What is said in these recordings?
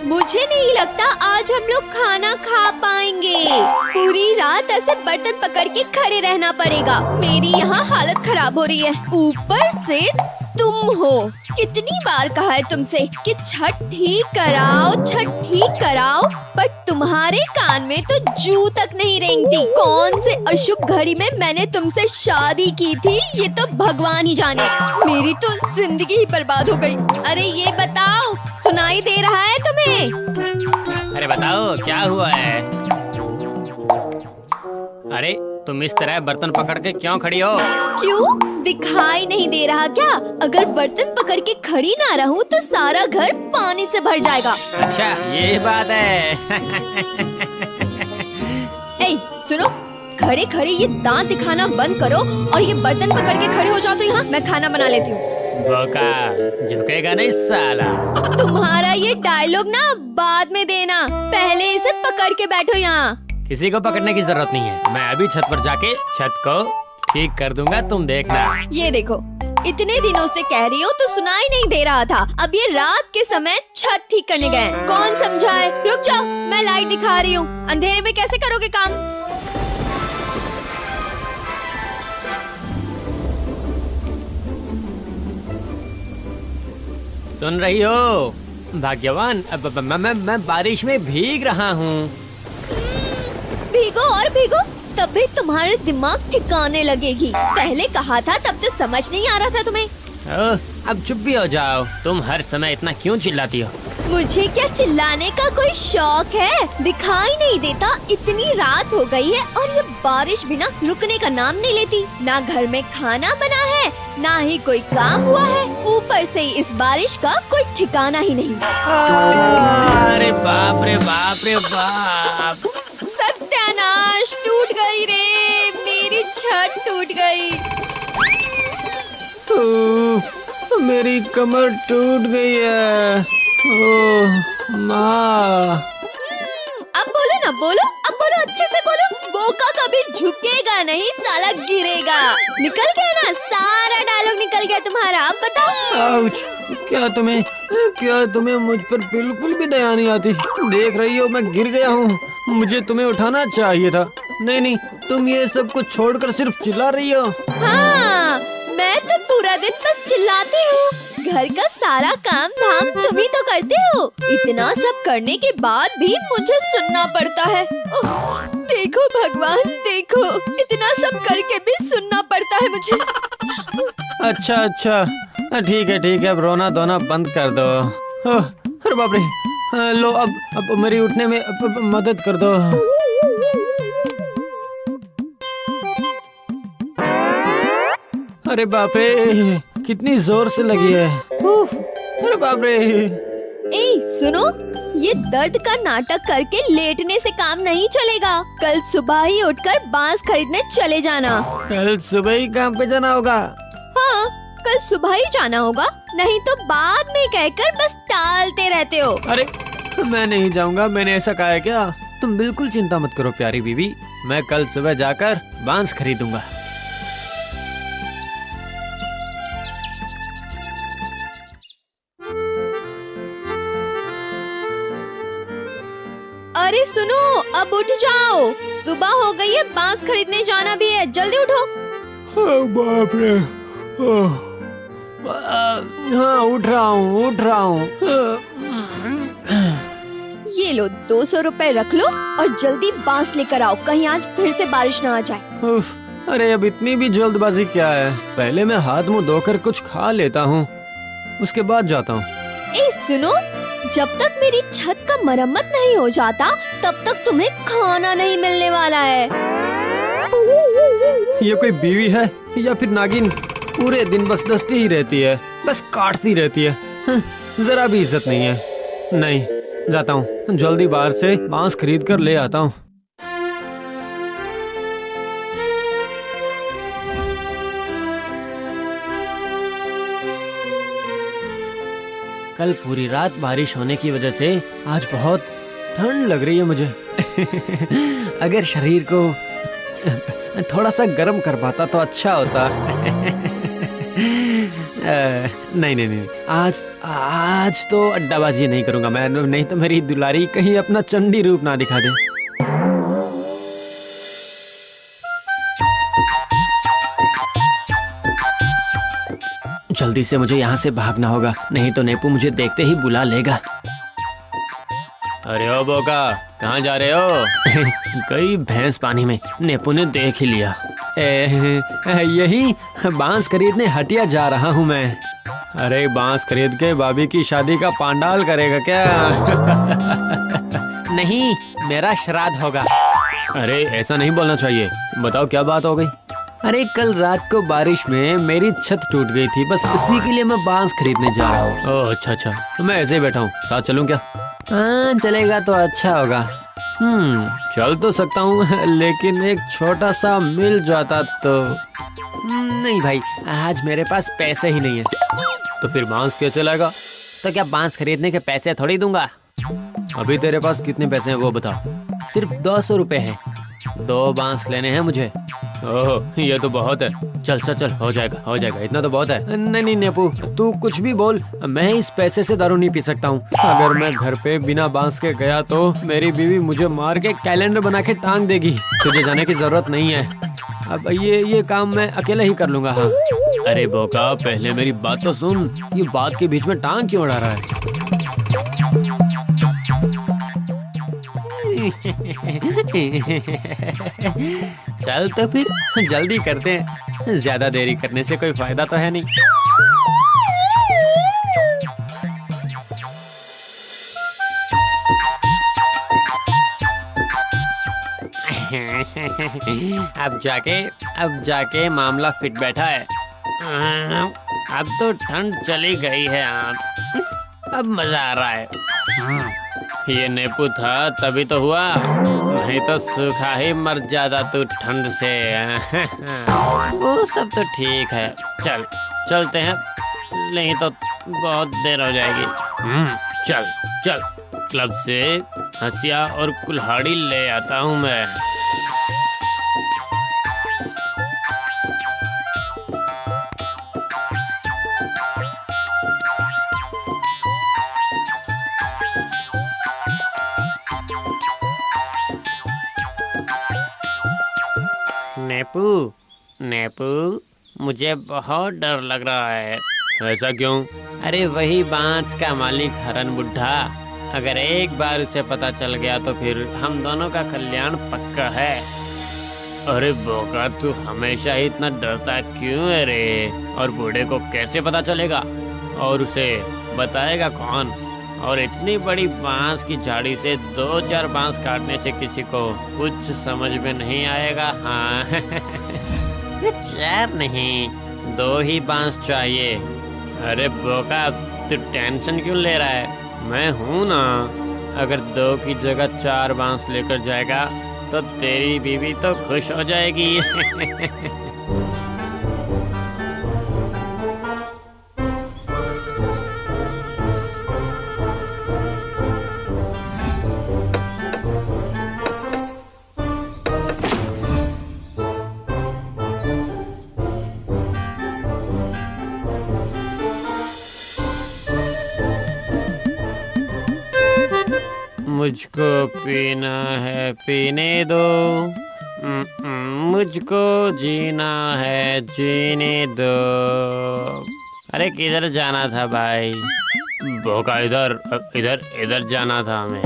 मुझे नहीं लगता आज हम लोग खाना खा पाएंगे। पूरी रात ऐसे बर्तन पकड़ के खड़े रहना पड़ेगा। मेरी यहाँ हालत खराब हो रही है, ऊपर से तुम हो। कितनी बार कहा है तुमसे कि छत ठीक कराओ, छत ठीक कराओ, पर तुम्हारे कान में तो जू तक नहीं रेंगती। कौन से अशुभ घड़ी में मैंने तुमसे शादी की थी, ये तो भगवान ही जाने। मेरी तो जिंदगी ही बर्बाद हो गई। अरे ये बताओ, सुनाई दे रहा है तुम्हें? अरे बताओ क्या हुआ है? अरे तुम इस तरह बर्तन पकड़ के क्यों खड़ी हो? क्यों, दिखाई नहीं दे रहा क्या? अगर बर्तन पकड़ के खड़ी ना रहूं तो सारा घर पानी से भर जाएगा। अच्छा ये बात है। ए, सुनो, खड़े खड़े ये दांत दिखाना बंद करो और ये बर्तन पकड़ के खड़े हो जाओ तो यहाँ मैं खाना बना लेती हूँ। बोका झुकेगा नहीं साला। तुम्हारा ये डायलॉग ना बाद में देना, पहले इसे पकड़ के बैठो यहाँ। किसी को पकड़ने की जरूरत नहीं है, मैं अभी छत पर जाके छत को ठीक कर दूंगा, तुम देखना। ये देखो, इतने दिनों से कह रही हो तो सुनाई नहीं दे रहा था। अब ये रात के समय छत ठीक करने गए, कौन समझाए? रुक जाओ, मैं लाइट दिखा रही हूँ। अंधेरे में कैसे करोगे काम? सुन रही हो भाग्यवान? अब मैं बारिश में भीग रहा हूँ। भीगो और भीगो, तभी तुम्हारे दिमाग ठिकाने लगेगी। पहले कहा था तब तो समझ नहीं आ रहा था तुम्हें। अब चुप भी हो जाओ, तुम हर समय इतना क्यों चिल्लाती हो? मुझे क्या चिल्लाने का कोई शौक है? दिखाई नहीं देता, इतनी रात हो गई है और ये बारिश बिना रुकने का नाम नहीं लेती। ना घर में खाना बना है, ना ही कोई काम हुआ है, ऊपर से इस बारिश का कोई ठिकाना ही नहीं। अरे बाप रे बाप रे बाप! सत्यानाश, टूट गई रे, मेरी छत टूट गई। मेरी कमर टूट गई है। ओह माँ! अब बोलो ना, बोलो, अब बोलो, अच्छे से बोलो। बोका कभी झुकेगा नहीं, साला गिरेगा। निकल गया ना, सारा डायलॉग निकल गया तुम्हारा। अब बताओ। आउच! क्या तुम्हें मुझ पर बिल्कुल भी दया नहीं आती? देख रही हो मैं गिर गया हूँ, मुझे तुम्हें उठाना चाहिए था। नहीं, तुम ये सब कुछ छोड़कर सिर्फ चिल्ला रही हो। हाँ, मैं तो पूरा दिन बस चिल्लाती हूँ। घर का सारा काम धाम तुम ही तो करते हो। इतना सब करने के बाद भी मुझे सुनना पड़ता है। ओह, देखो भगवान, देखो, इतना सब करके भी सुनना पड़ता है मुझे। अच्छा, ठीक है, अब रोना धोना बंद कर दो। अरे बाप रे! लो अब मेरी उठने में मदद कर दो। अरे बाप रे, कितनी जोर से लगी है। अरे बाप रे! ए सुनो, ये दर्द का नाटक करके लेटने से काम नहीं चलेगा। कल सुबह ही उठकर बांस खरीदने चले जाना। कल सुबह ही काम पे जाना होगा? हाँ, कल सुबह ही जाना होगा, नहीं तो बाद में कहकर बस टालते रहते हो। अरे मैं नहीं जाऊंगा, मैंने ऐसा कहा है क्या? तुम बिल्कुल चिंता मत करो प्यारी बीवी, मैं कल सुबह जाकर बांस खरीदूंगा। अरे सुनो, अब उठ जाओ, सुबह हो गई है, बांस खरीदने जाना भी है, जल्दी उठो। बाप रे! हाँ, उठ रहा हूँ। ये लो 200 रुपए रख लो और जल्दी बांस लेकर आओ, कहीं आज फिर से बारिश ना आ जाए। अरे अब इतनी भी जल्दबाजी क्या है? पहले मैं हाथ मुंह धोकर कुछ खा लेता हूँ, उसके बाद जाता हूँ। ए सुनो, जब तक मेरी छत का मरम्मत नहीं हो जाता तब तक तुम्हें खाना नहीं मिलने वाला है। ये कोई बीवी है या फिर नागिन? पूरे दिन बस डसती ही रहती है, बस काटती रहती है, जरा भी इज्जत नहीं है। नहीं, जाता हूँ, जल्दी बाहर से बांस खरीद कर ले आता हूँ। कल पूरी रात बारिश होने की वजह से आज बहुत ठंड लग रही है मुझे। अगर शरीर को थोड़ा सा गर्म कर पाता तो अच्छा होता। नहीं नहीं नहीं, आज आज तो अड्डाबाजी नहीं करूंगा मैं, नहीं तो मेरी दुलारी कहीं अपना चंडी रूप ना दिखा दे। जल्दी से मुझे यहाँ से भागना होगा, नहीं तो नेपू मुझे देखते ही बुला लेगा। अरे ओ बोका, कहाँ जा रहे हो? गई भैंस पानी में, नेपू ने देख ही लिया। यही बांस खरीदने हटिया जा रहा हूँ मैं। अरे बांस खरीद के भाभी की शादी का पंडाल करेगा क्या? नहीं, मेरा श्राद्ध होगा। अरे ऐसा नहीं बोलना चाहिए, बताओ क्या बात हो गई? अरे कल रात को बारिश में मेरी छत टूट गई थी, बस इसी के लिए मैं बांस खरीदने जा रहा हूँ। ओह अच्छा अच्छा, तो मैं ऐसे ही बैठा हूँ, साथ चलूँ क्या? हाँ चलेगा तो अच्छा होगा। चल तो सकता हूँ, लेकिन एक छोटा सा मिल जाता तो। नहीं भाई, आज मेरे पास पैसे ही नहीं है। तो फिर बांस कैसे लाएगा? तो क्या बांस खरीदने के पैसे थोड़ी दूंगा? अभी तेरे पास कितने पैसे हैं वो बता। सिर्फ 200 रुपए हैं, 2 बांस लेने हैं मुझे। ओह ये तो बहुत है, चल चल चल, हो जाएगा हो जाएगा, इतना तो बहुत है। नहीं नहीं नेपू, तू कुछ भी बोल, मैं इस पैसे से दारू नहीं पी सकता हूँ। अगर मैं घर पे बिना बांस के गया तो मेरी बीवी मुझे मार के कैलेंडर बना के टांग देगी। तुझे जाने की जरूरत नहीं है, अब ये काम मैं अकेला ही कर लूंगा। हाँ अरे बोका, पहले मेरी बात तो सुन, ये बात के बीच में टांग क्यों अड़ा रहा है? चल तो फिर जल्दी करते हैं, ज्यादा देरी करने से कोई फायदा तो है नहीं। अब जाके मामला फिट बैठा है। अब तो ठंड चली गई है, अब मजा आ रहा है। ये नेपू था तभी तो हुआ, नहीं तो सूखा ही मर जाता तू ठंड से। वो सब तो ठीक है, चल चलते हैं, नहीं तो बहुत देर हो जाएगी। चल चल, क्लब से हंसिया और कुल्हाड़ी ले आता हूँ मैं। नेपू नेपू, मुझे बहुत डर लग रहा है। ऐसा क्यों? अरे वही बांस का मालिक हरन बुड्ढा, अगर एक बार उसे पता चल गया तो फिर हम दोनों का कल्याण पक्का है। अरे बोका, तू हमेशा ही इतना डरता क्यों है रे? और बूढ़े को कैसे पता चलेगा? और उसे बताएगा कौन? और इतनी बड़ी बांस की झाड़ी से 2-4 बांस काटने से किसी को कुछ समझ में नहीं आएगा। हाँ 4 नहीं, 2 ही बांस चाहिए। अरे बोका, तू टेंशन क्यों ले रहा है? मैं हूँ ना, अगर 2 की जगह 4 बांस लेकर जाएगा तो तेरी बीवी तो खुश हो जाएगी। मुझको पीना है, पीने दो। मुझको जीना है, जीने दो। अरे किधर जाना था भाई? भोका, इधर इधर इधर जाना था हमें।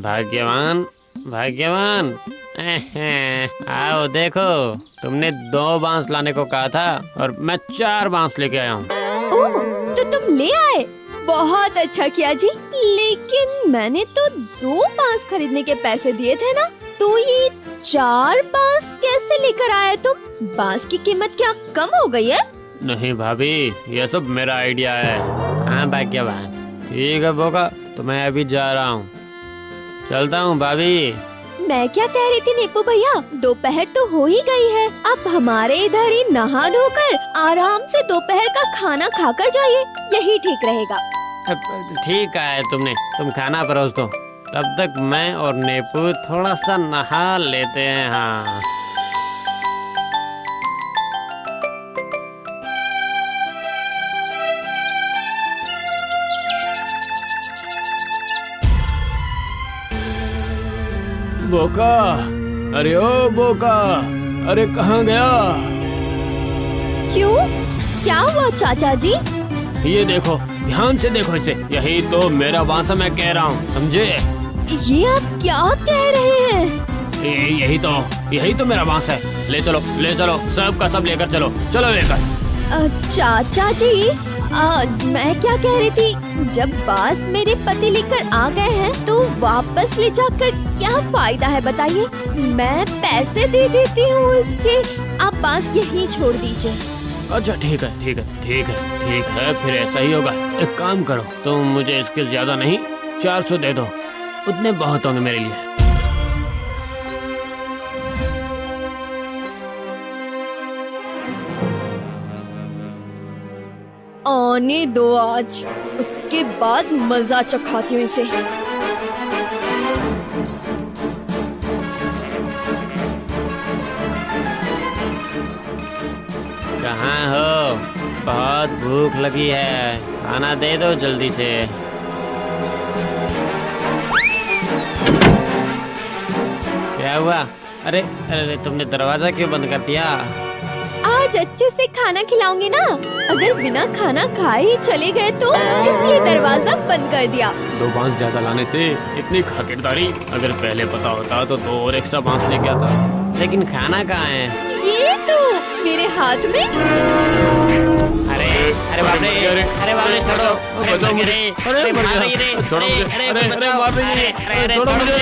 भाग्यवान भाग्यवान, आओ देखो, तुमने 2 बांस लाने को कहा था और मैं 4 बांस लेके आया हूँ। तो तुम ले आए, बहुत अच्छा किया जी। लेकिन मैंने तो 2 बांस खरीदने के पैसे दिए थे ना, तो ये 4 बांस कैसे लेकर आए तुम? बांस की कीमत क्या कम हो गई है? नहीं भाभी, ये सब मेरा आइडिया है। हाँ भाग्यवान, ठीक है बोका, तो मैं अभी जा रहा हूँ, चलता हूँ भाभी। मैं क्या कह रही थी नेपू भैया, दोपहर तो हो ही गई है, आप हमारे इधर ही नहा धोकर आराम से दोपहर का खाना खाकर जाइए, यही ठीक रहेगा। ठीक है, तुम खाना परोस दो, तब तक मैं और नेपू थोड़ा सा नहा लेते हैं। हाँ बोका, अरे ओ बोका, अरे कहाँ गया? क्यों, क्या हुआ चाचा जी? ये देखो, ध्यान से देखो इसे, यही तो मेरा बांस है, मैं कह रहा हूँ, समझे? ये आप क्या कह रहे हैं? यही तो मेरा बांस है। ले चलो, सब का सब लेकर चलो, चलो लेकर। चाचा जी, मैं क्या कह रही थी, जब बांस मेरे पति लेकर आ गए हैं तो वापस ले जाकर क्या फायदा है बताइए? मैं पैसे दे देती हूँ इसके, आप बांस यहीं छोड़ दीजिए। अच्छा ठीक है, फिर ऐसा ही होगा। एक काम करो, तुम मुझे इसके ज्यादा नहीं 400 दे दो, उतने बहुत होंगे मेरे लिए। आने दो आज, उसके बाद मजा चखाती हूँ इसे। कहाँ हो? बहुत भूख लगी है, खाना दे दो जल्दी से। क्या हुआ? अरे तुमने दरवाजा क्यों बंद कर दिया? आज अच्छे से खाना खिलाऊंगी ना, अगर बिना खाना खाए ही चले गए तो इसलिए दरवाजा बंद कर दिया। 2 बांस ज्यादा लाने से इतनी खातिरदारी, अगर पहले पता होता तो 2 और एक्स्ट्रा बांस लेके आता। लेकिन खाना कहाँ है? ये तो मेरे हाथ में। अरे बाप रे, छोड़ो, बचाओ मुझे, अरे छोड़ो मुझे।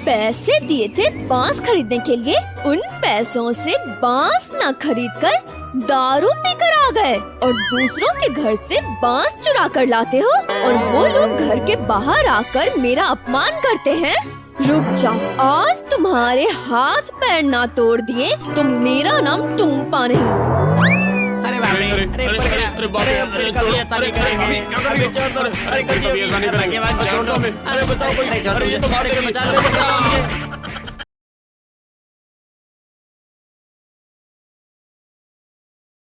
पैसे दिए थे बांस खरीदने के लिए, उन पैसों से बांस न खरीदकर दारू पीकर आ गए और दूसरों के घर से बांस चुरा कर लाते हो, और वो लोग घर के बाहर आकर मेरा अपमान करते हैं। रुक जाओ, आज तुम्हारे हाथ पैर ना तोड़ दिए तो मेरा नाम टुम्पा नहीं। अरे